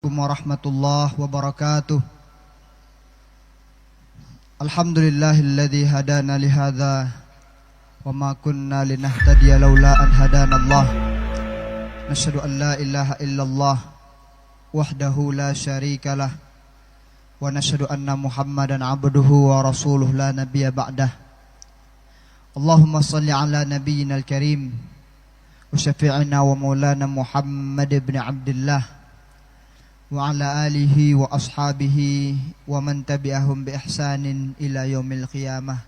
Warahmatullahi wabarakatuh. Alhamdulillahilladzi hadana lihadza wa ma kunna linahtadiya laula an hadanallah. Nasyhadu an la ilaha illallah wahdahu la syarikalah wa nasyhadu anna Muhammadan abduhu wa rasuluh la nabiyya ba'dah. Allahumma shalli ala nabiyyinal karim wa syafi'ina wa maulana Muhammad ibn Abdullah wa ala alihi wa ashabihi wa man tabi'ahum bi ihsanin ila yaumil qiyamah.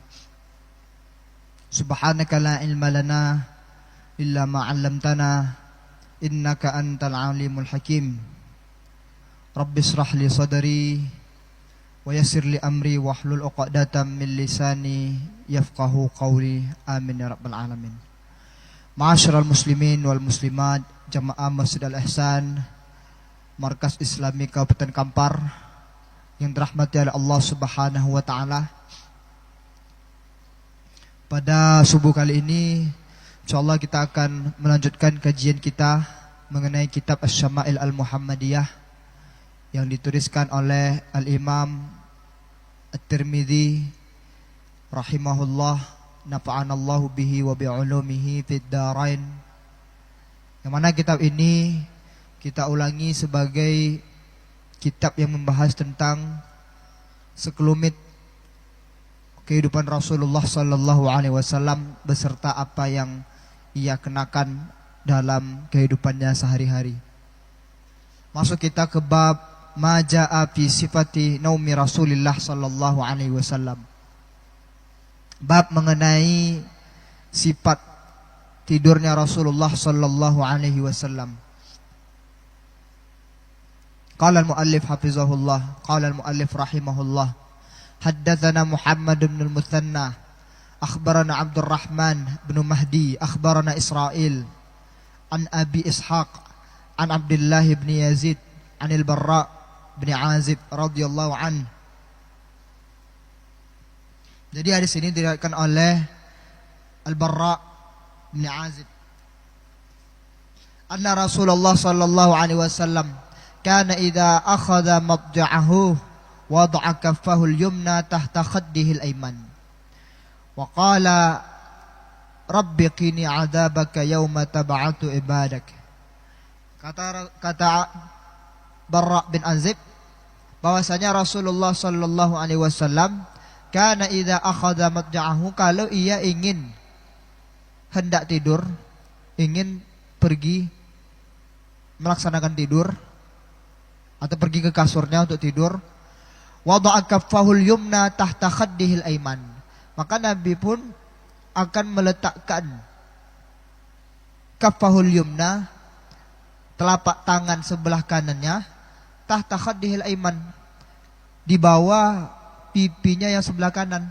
Subhanaka la ilma lana illa ma 'allamtana innaka antal alimul hakim. Rabbi shrah li sadri wa yassir li amri wahlul 'uqdatam min lisani yafqahu qawli. Amin ya rabbal alamin. Ma'asyiral muslimin wal muslimat, jamaah Masjid Al-Ihsan Markas Islami Kabupaten Kampar yang dirahmati oleh Allah Subhanahu wa taala. Pada subuh kali ini insyaallah kita akan melanjutkan kajian kita mengenai kitab Asy-Syama'il Al-Muhammadiyah yang dituliskan oleh Al-Imam At-Tirmidzi rahimahullah, nafa'anallahu bihi wa bi'ulumihi fid dharain. Yang mana kitab ini kita ulangi sebagai kitab yang membahas tentang sekelumit kehidupan Rasulullah sallallahu alaihi wasallam beserta apa yang ia kenakan dalam kehidupannya sehari-hari. Masuk kita ke bab majaa fi sifati naumi Rasulillah sallallahu alaihi wasallam. Bab mengenai sifat tidurnya Rasulullah sallallahu alaihi wasallam. Qala al-muallif hafizahullah, qala al-muallif rahimahullah, haddatsana Muhammad bin al-Muthanna, akhbarana Abdurrahman bin Mahdi, akhbarana Israil an Abi Ishaq an Abdullah bin Yazid an al-Barra bin Azib radhiyallahu an. Jadi hadis ini diriwayatkan oleh Al-Barra bin Azib anna Rasulullah sallallahu alaihi wasallam kana idza akhadha madja'ahu wada'a kaffahu al-yumna tahta khaddihi al-ayman wa qala rabbi qini 'adzabaka yawma tab'atu ibadak. Kata Barra bin Azib bahwasanya Rasulullah sallallahu alaihi wasallam kana idza akhadha madja'ahu, kalau ia ingin hendak tidur, ingin pergi melaksanakan tidur atau pergi ke kasurnya untuk tidur, wada'a kaffahul yumna tahta khaddihil aiman, maka Nabi pun akan meletakkan kaffahul yumna, telapak tangan sebelah kanannya, tahta khaddihil aiman, di bawah pipinya yang sebelah kanan.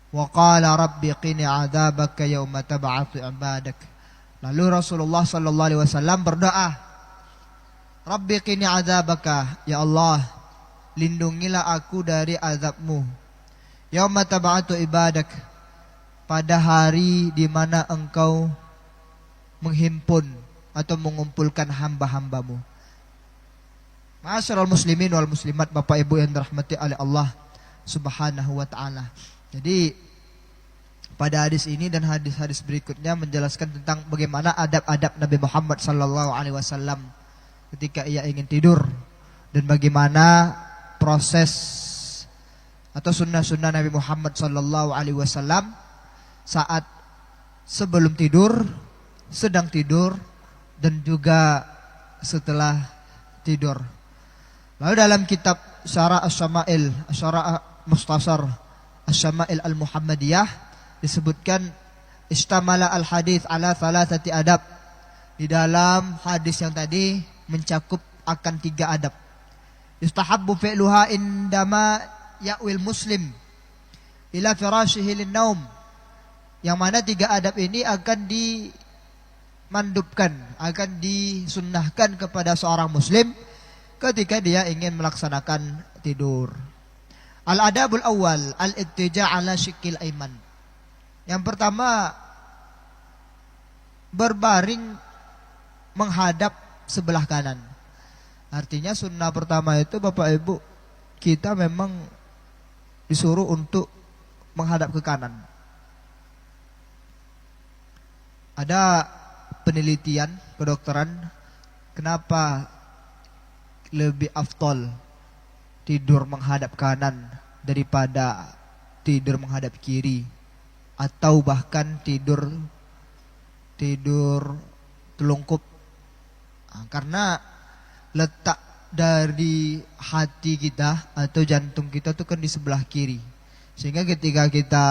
Wa qala rabbi qini 'adzabaka yauma tab'atsu ibadak. Lalu Rasulullah sallallahu alaihi wasallam berdoa, Rabbi qini 'adzabaka, ya Allah, lindungilah aku dari azabmu. Yauma tab'atu ibadak, pada hari di mana engkau menghimpun atau mengumpulkan hamba-hambamu. Ma'asyiral muslimin wal muslimat, Bapak Ibu yang dirahmati oleh Allah Subhanahu wa taala. Jadi pada hadis ini dan hadis-hadis berikutnya menjelaskan tentang bagaimana adab-adab Nabi Muhammad sallallahu alaihi wasallam ketika ia ingin tidur, dan bagaimana proses atau sunnah-sunnah Nabi Muhammad sallallahu alaihi wasallam saat sebelum tidur, sedang tidur, dan juga setelah tidur. Lalu dalam kitab Syarah Asy-Syama'il, Syarah Mukhtasar Asy-Syama'il Al-Muhammadiyah disebutkan istamala al-hadits ala thalathati adab. Di dalam hadis yang tadi mencakup akan 3 adab. Yustahabbu fi'luha indama ya'wil muslim ila firashihi lin-naum. Yang mana 3 adab ini akan dimandubkan, akan disunnahkan kepada seorang muslim ketika dia ingin melaksanakan tidur. Al-adabul awal al-ittija' ala shiqqil aiman. Yang pertama, berbaring menghadap sebelah kanan. Artinya sunnah pertama itu Bapak Ibu, kita memang disuruh untuk menghadap ke kanan. Ada penelitian kedokteran kenapa lebih afdol tidur menghadap kanan daripada tidur menghadap kiri, atau bahkan tidur telungkup. Karena letak dari hati kita atau jantung kita itu kan di sebelah kiri, sehingga ketika kita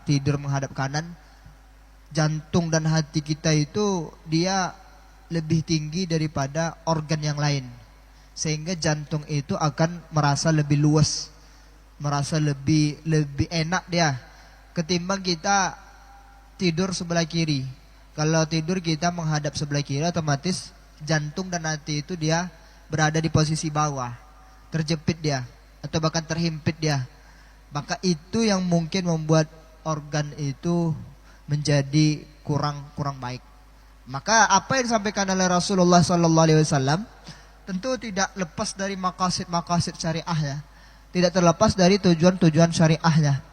tidur menghadap kanan, jantung dan hati kita itu dia lebih tinggi daripada organ yang lain, sehingga jantung itu akan merasa lebih luas, merasa lebih enak dia ketimbang kita tidur sebelah kiri. Kalau tidur kita menghadap sebelah kiri, otomatis jantung dan hati itu dia berada di posisi bawah, terjepit dia atau bahkan terhimpit dia. Maka itu yang mungkin membuat organ itu menjadi kurang baik. Maka apa yang disampaikan oleh Rasulullah SAW tentu tidak lepas dari maqasid syariah ya, tidak terlepas dari tujuan syariahnya.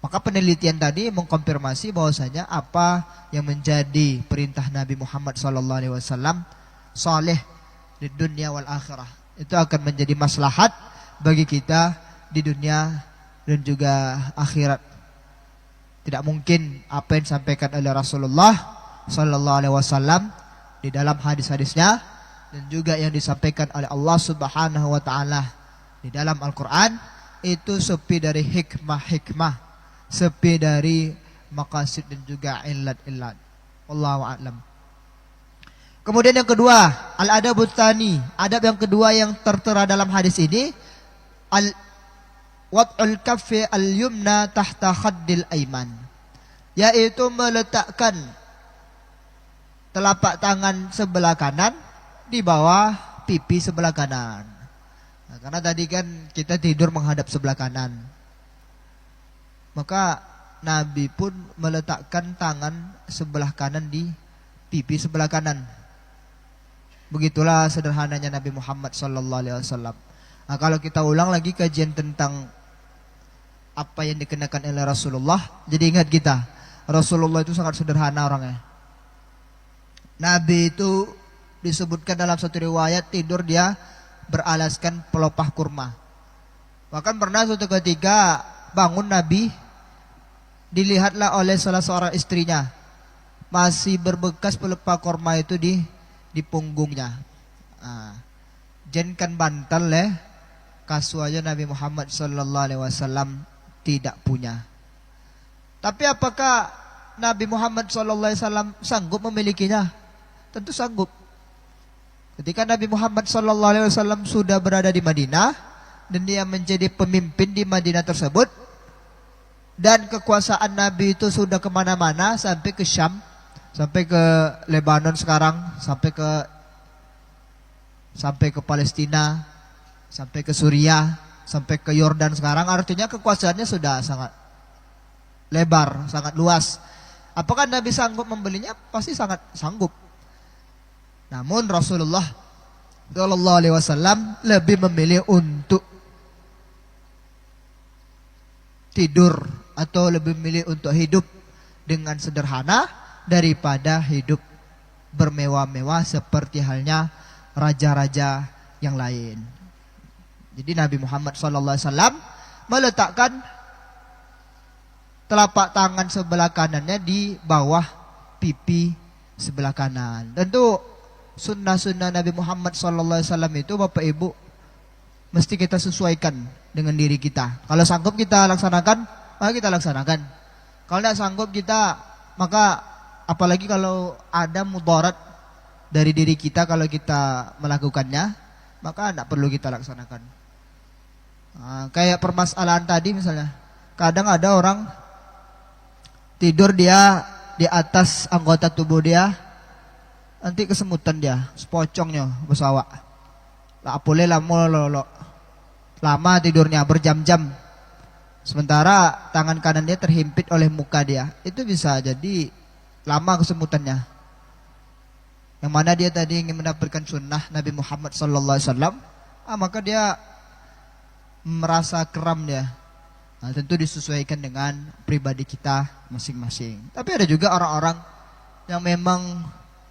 Maka penelitian tadi mengkonfirmasi bahwasanya apa yang menjadi perintah Nabi Muhammad SAW saleh di dunia wal akhirah, itu akan menjadi maslahat bagi kita di dunia dan juga akhirat. Tidak mungkin apa yang disampaikan oleh Rasulullah SAW di dalam hadis-hadisnya dan juga yang disampaikan oleh Allah Subhanahu wa taala di dalam Al-Qur'an itu sepi dari hikmah, sepi dari maqasid dan juga illat. Wallahu a'lam. Kemudian yang kedua, al-adabut tsani, adab yang kedua yang tertera dalam hadis ini, wad'ul kaffi al-yumna tahta khaddil aiman, yaitu meletakkan telapak tangan sebelah kanan di bawah pipi sebelah kanan. Nah, karena tadi kan kita tidur menghadap sebelah kanan, maka Nabi pun meletakkan tangan sebelah kanan di pipi sebelah kanan. Begitulah sederhananya Nabi Muhammad SAW. Nah, kalau kita ulang lagi kajian tentang apa yang dikenakan oleh Rasulullah, jadi ingat kita, Rasulullah itu sangat sederhana orangnya. Nabi itu disebutkan dalam satu riwayat tidur dia beralaskan pelepah kurma. Bahkan pernah suatu ketika bangun Nabi, dilihatlah oleh salah seorang istrinya masih berbekas pelepah kurma itu di punggungnya. Jenkan bantal kasu aja Nabi Muhammad SAW tidak punya. Tapi apakah Nabi Muhammad SAW sanggup memilikinya? Tentu sanggup. Ketika Nabi Muhammad SAW sudah berada di Madinah dan dia menjadi pemimpin di Madinah tersebut, dan kekuasaan Nabi itu sudah kemana-mana, sampai ke Syam, sampai ke Lebanon sekarang, sampai ke Palestina, sampai ke Suriah, sampai ke Yordan sekarang. Artinya kekuasaannya sudah sangat lebar, sangat luas. Apakah Nabi sanggup membelinya? Pasti sangat sanggup. Namun Rasulullah SAW lebih memilih untuk tidur atau lebih memilih untuk hidup dengan sederhana daripada hidup bermewah-mewah seperti halnya raja-raja yang lain. Jadi Nabi Muhammad SAW meletakkan telapak tangan sebelah kanannya di bawah pipi sebelah kanan. Tentu sunnah-sunnah Nabi Muhammad SAW itu Bapak Ibu mesti kita sesuaikan dengan diri kita. Kalau sanggup kita laksanakan, maka kita laksanakan. Kalau tidak sanggup kita, maka apalagi kalau ada mudarat dari diri kita kalau kita melakukannya, maka tidak perlu kita laksanakan. Kayak permasalahan tadi misalnya, kadang ada orang tidur dia di atas anggota tubuh dia, nanti kesemutan dia, sepocongnya bersawak. Lah boleh lama tidurnya berjam-jam. Sementara tangan kanan dia terhimpit oleh muka dia, itu bisa jadi lama kesemutannya. yang mana dia tadi ingin mendapatkan sunnah Nabi Muhammad sallallahu alaihi wasallam, maka dia merasa keram dia. Nah, tentu disesuaikan dengan pribadi kita masing-masing. Tapi ada juga orang-orang yang memang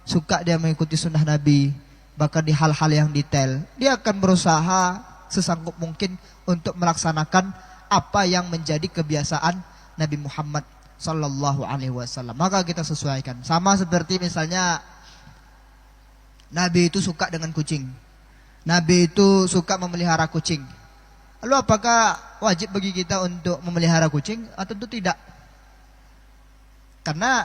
suka dia mengikuti sunnah Nabi, bahkan di hal-hal yang detail. Dia akan berusaha sesanggup mungkin untuk melaksanakan apa yang menjadi kebiasaan Nabi Muhammad sallallahu alaihi wasallam. Maka kita sesuaikan. Sama seperti misalnya Nabi itu suka dengan kucing. Nabi itu suka memelihara kucing. Lalu apakah wajib bagi kita untuk memelihara kucing? Tentu tidak. Karena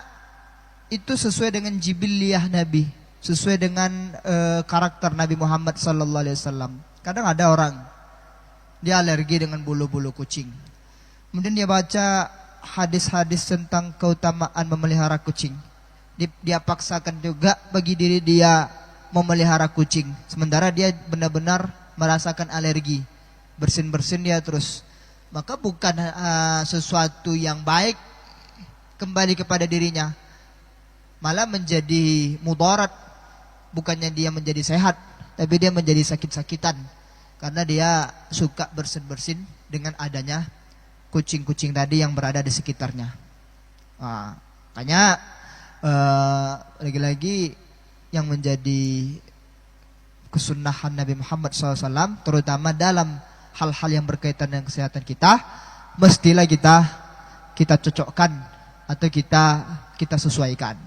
itu sesuai dengan jibiliyah Nabi, sesuai dengan karakter Nabi Muhammad sallallahu alaihi wasallam. Kadang ada orang dia alergi dengan bulu-bulu kucing. Kemudian dia baca hadis-hadis tentang keutamaan memelihara kucing. Dia paksakan juga bagi diri dia memelihara kucing, sementara dia benar-benar merasakan alergi, bersin-bersin dia terus. Maka bukan sesuatu yang baik kembali kepada dirinya, malah menjadi mudarat. Bukannya dia menjadi sehat, tapi dia menjadi sakit-sakitan karena dia suka bersin-bersin dengan adanya kucing-kucing tadi yang berada di sekitarnya. Makanya lagi-lagi yang menjadi kesunahan Nabi Muhammad SAW, terutama dalam hal-hal yang berkaitan dengan kesehatan kita, mestilah kita cocokkan atau kita sesuaikan.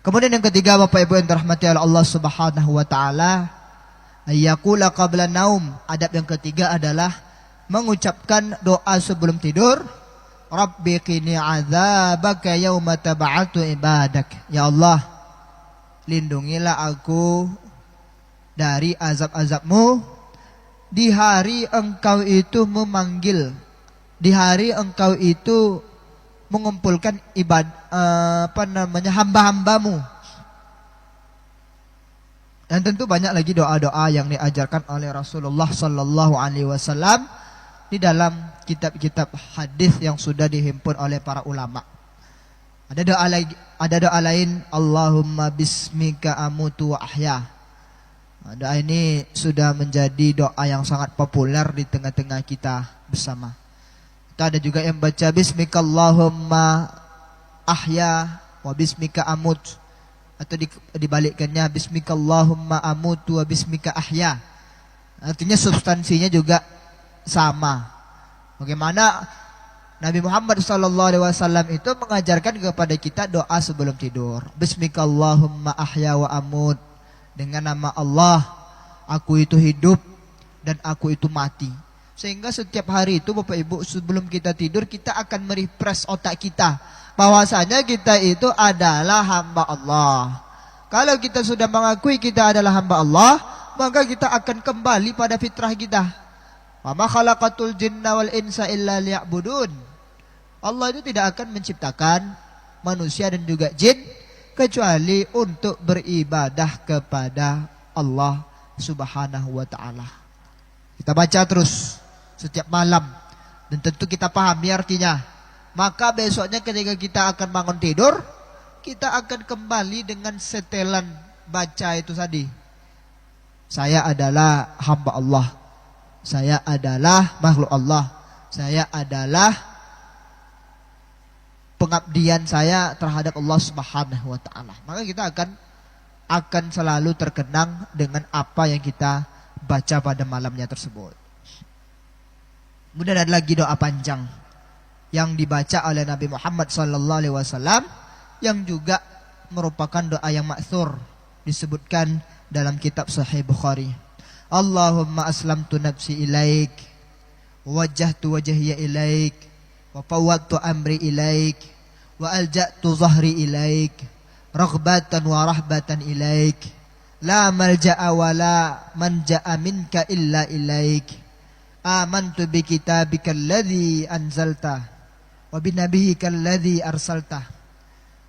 Kemudian yang ketiga, Bapak Ibu yang dirahmati oleh Allah Subhanahu wa taala, ayyaqula qabla naum. Adab yang ketiga adalah mengucapkan doa sebelum tidur. Rabbi qini adzabaka yauma tab'atu ibadak. Ya Allah, lindungilah aku dari azab-azabmu di hari engkau itu memanggil, di hari engkau itu mengumpulkan hamba-hambamu. Dan tentu banyak lagi doa-doa yang diajarkan oleh Rasulullah sallallahu alaihi wasallam di dalam kitab-kitab hadis yang sudah dihimpun oleh para ulama. Ada doa lain, Allahumma bismika amutu wa ahya. Doa ini sudah menjadi doa yang sangat populer di tengah-tengah kita bersama. Kita ada juga yang baca bismika Allahumma ahya wa bismika amut, atau dibalikkannya bismika Allahumma amutu wa bismika ahya. Artinya substansinya juga sama. Bagaimana Nabi Muhammad SAW itu mengajarkan kepada kita doa sebelum tidur. Bismika Allahumma ahya wa amut. Dengan nama Allah, aku itu hidup dan aku itu mati. Sehingga setiap hari itu Bapak Ibu, sebelum kita tidur, kita akan merefresh otak kita bahwasanya kita itu adalah hamba Allah. Kalau kita sudah mengakui kita adalah hamba Allah, maka kita akan kembali pada fitrah kita. Wa ma khalaqatul jinna wal insa illa liya'budun. Allah itu tidak akan menciptakan manusia dan juga jin kecuali untuk beribadah kepada Allah Subhanahu wa taala. Kita baca terus setiap malam dan tentu kita pahami artinya. Maka besoknya ketika kita akan bangun tidur, kita akan kembali dengan setelan baca itu tadi. Saya adalah hamba Allah. Saya adalah makhluk Allah. Saya adalah pengabdian saya terhadap Allah Subhanahu wa taala. Maka kita akan selalu terkenang dengan apa yang kita baca pada malamnya tersebut. Kemudian ada lagi doa panjang yang dibaca oleh Nabi Muhammad sallallahu alaihi wasallam yang juga merupakan doa yang ma'thur, disebutkan dalam kitab Sahih Bukhari. Allahumma aslamtu nafsi ilaik, wajjahtu wajhiya ilaik, wa fawwadtu amri ilaik, wa alja'tu zahri ilaik, raghbatan wa rahbatan ilaik, la malja'a wa la manja'a minka illa ilaik, amantu bi kitabika alladhi anzalta wa bi nabiyyika alladhi arsalta.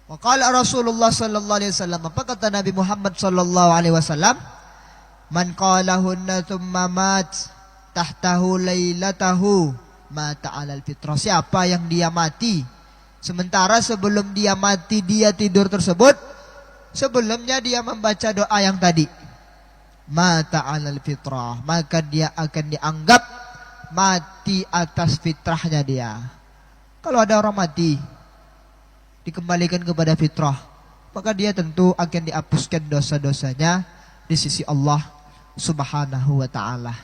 Wa qala Rasulullah sallallahu alaihi wasallam, apa kata Nabi Muhammad sallallahu alaihi wasallam? Man qalahunna thumma mat tahtahu lailatahu mata alal fitrah. Siapa yang dia mati sementara sebelum dia mati dia tidur tersebut, sebelumnya dia membaca doa yang tadi, mata 'alal fitrah, maka dia akan dianggap mati atas fitrahnya dia. Kalau ada orang mati dikembalikan kepada fitrah, maka dia tentu akan dihapuskan dosa-dosanya di sisi Allah Subhanahu wa ta'ala.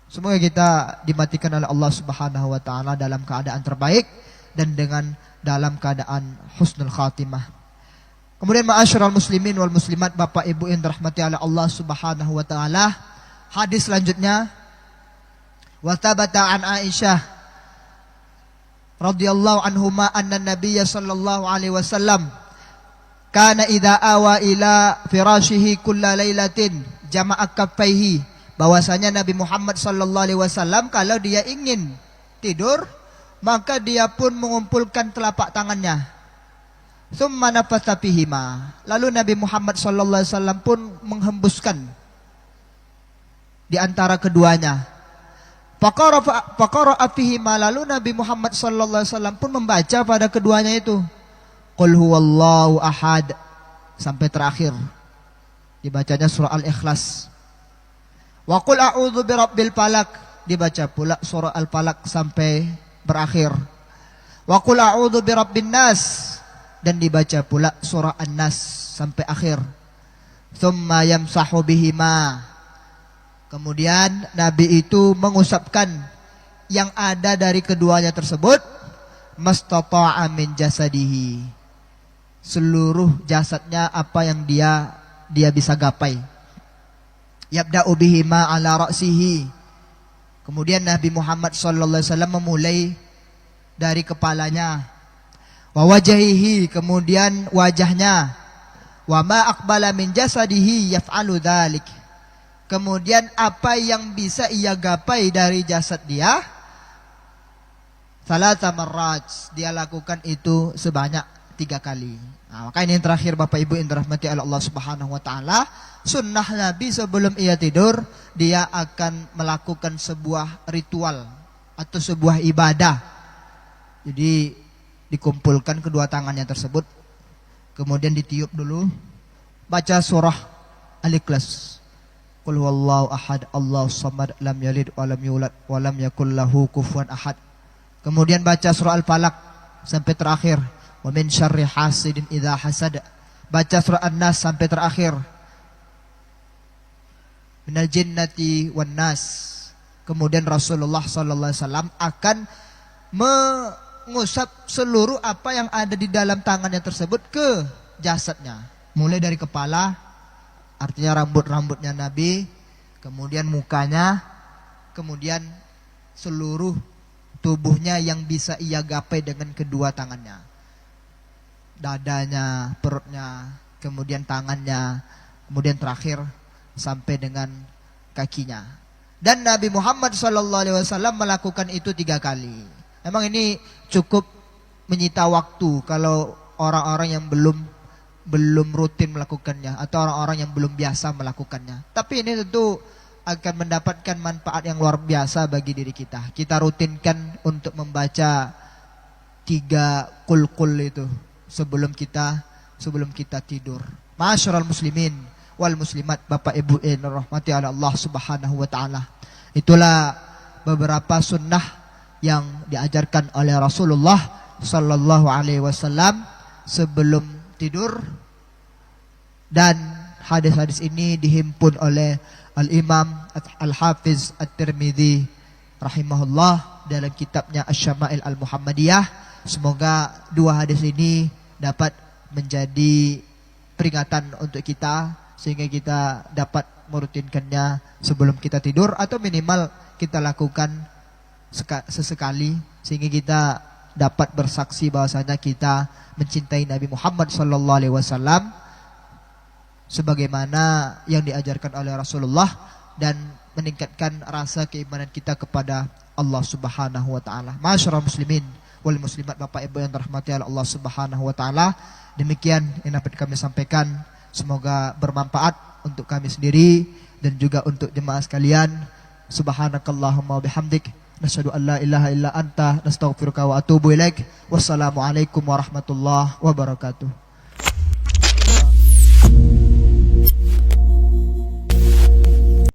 Semoga kita dimatikan oleh Allah Subhanahu wa ta'ala dalam keadaan terbaik dan dalam keadaan husnul khatimah. Kemudian ma'asyiral muslimin wal muslimat, Bapak Ibu yang dirahmati oleh Allah Subhanahu wa ta'ala, hadis selanjutnya, wa thabata an Aisyah radhiyallahu anhuma anna Nabiyya sallallahu alaihi wasallam kana idza awa ila firashihi kulla lailatin jama'a kaffaihi, bahwasanya Nabi Muhammad sallallahu alaihi wasallam kalau dia ingin tidur maka dia pun mengumpulkan telapak tangannya. Tsumma nafatha fihima, lalu Nabi Muhammad sallallahu alaihi wasallam pun menghembuskan di antara keduanya. Faqara fihima, lalu Nabi Muhammad sallallahu alaihi wasallam pun membaca pada keduanya itu, qul huwallahu ahad, sampai terakhir. Dibacanya surah Al-Ikhlas. Wa qul a'udzu birabbil falaq, dibaca pula surah Al-Falaq sampai berakhir. Wa qul a'udzu birabbin nas, dan dibaca pula surah An-Nas sampai akhir. Tsumma yamsahu bihima, kemudian Nabi itu mengusapkan yang ada dari keduanya tersebut, mastata'a min jasadihi, seluruh jasadnya apa yang dia bisa gapai. Yabda'u bihima ala ra'sihi, kemudian Nabi Muhammad sallallahu alaihi wasallam memulai dari kepalanya. Wa wajhihi, kemudian wajahnya. Wa ma aqbala min jasadihi yaf'alu dzalik, kemudian apa yang bisa ia gapai dari jasad dia, salasa marrat, dia lakukan itu sebanyak 3 kali. Nah, maka ini yang terakhir Bapak Ibu yang dirahmati oleh Allah Subhanahu wa taala, sunnah Nabi sebelum ia tidur dia akan melakukan sebuah ritual atau sebuah ibadah. Jadi dikumpulkan kedua tangannya tersebut, kemudian ditiup dulu, baca surah Al-Ikhlas, qul huwallahu ahad Allahus samad lam yalid wa lam yulad wa lam yakul lahu kufuwan ahad, kemudian baca surah Al-Falaq sampai terakhir, wa min syarri hasidin idza hasad, baca surah An-Nas sampai terakhir, minal jinnati wan nas. Kemudian Rasulullah sallallahu alaihi wasallam akan mengusap seluruh apa yang ada di dalam tangannya tersebut ke jasadnya, mulai dari kepala, artinya rambut-rambutnya Nabi, kemudian mukanya, kemudian seluruh tubuhnya yang bisa ia gapai dengan kedua tangannya, dadanya, perutnya, kemudian tangannya, kemudian terakhir sampai dengan kakinya. Dan Nabi Muhammad SAW melakukan itu 3 kali. Memang ini cukup menyita waktu kalau orang-orang yang belum rutin melakukannya atau orang-orang yang belum biasa melakukannya. Tapi ini tentu akan mendapatkan manfaat yang luar biasa bagi diri kita. Kita rutinkan untuk membaca 3 kul-kul itu sebelum kita tidur. Ma'asyiral muslimin wal muslimat, Bapak Ibu yang dirahmati oleh Allah Subhanahu wa taala. Itulah beberapa sunnah yang diajarkan oleh Rasulullah sallallahu alaihi wasallam sebelum tidur, dan hadis-hadis ini dihimpun oleh Al-Imam Al-Hafiz At-Tirmidzi rahimahullah dalam kitabnya Asy-Syama'il Al-Muhammadiyah. Semoga 2 hadis ini dapat menjadi peringatan untuk kita sehingga kita dapat merutinkannya sebelum kita tidur, atau minimal kita lakukan sesekali sehingga kita dapat bersaksi bahwasanya kita mencintai Nabi Muhammad sallallahu alaihi wasallam sebagaimana yang diajarkan oleh Rasulullah, dan meningkatkan rasa keimanan kita kepada Allah Subhanahu wa taala. Ma'asyiral muslimin wal muslimat, Bapak Ibu yang dirahmati oleh Allah Subhanahu wa taala, demikian yang dapat kami sampaikan. Semoga bermanfaat untuk kami sendiri dan juga untuk jemaah sekalian. Subhanakallahumma wa bihamdik, nasyhadu an la ilaha illa anta, nastaghfiruka wa atubu ilaik. Wassalamualaikum warahmatullahi wabarakatuh.